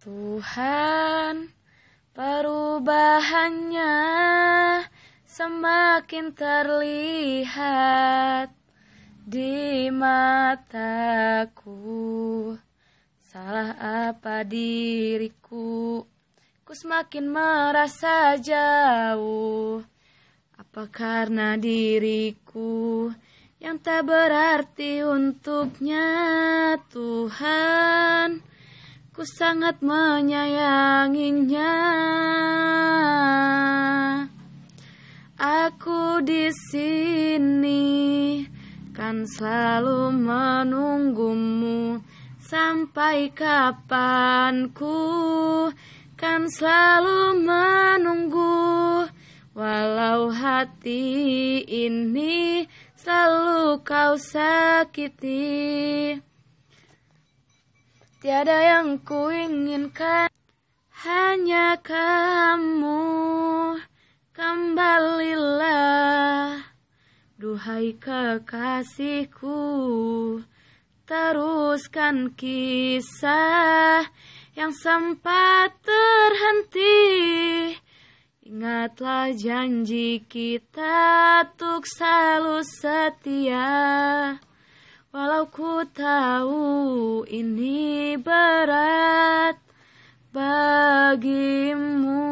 Tuhan, perubahannya semakin terlihat di mataku. Salah apa diriku? Ku semakin merasa jauh. Apa karena diriku yang tak berarti untuknya? Tuhan, ku sangat menyayanginya. Aku di sini kan selalu menunggumu. Sampai kapan ku kan selalu menunggu. Walau hati ini selalu kau sakiti. Tiada yang kuinginkan, hanya kamu. Kembalilah, duhai kekasihku. Teruskan kisah yang sempat terhenti. Ingatlah janji kita untuk selalu setia. Walau ku tahu ini berat bagimu.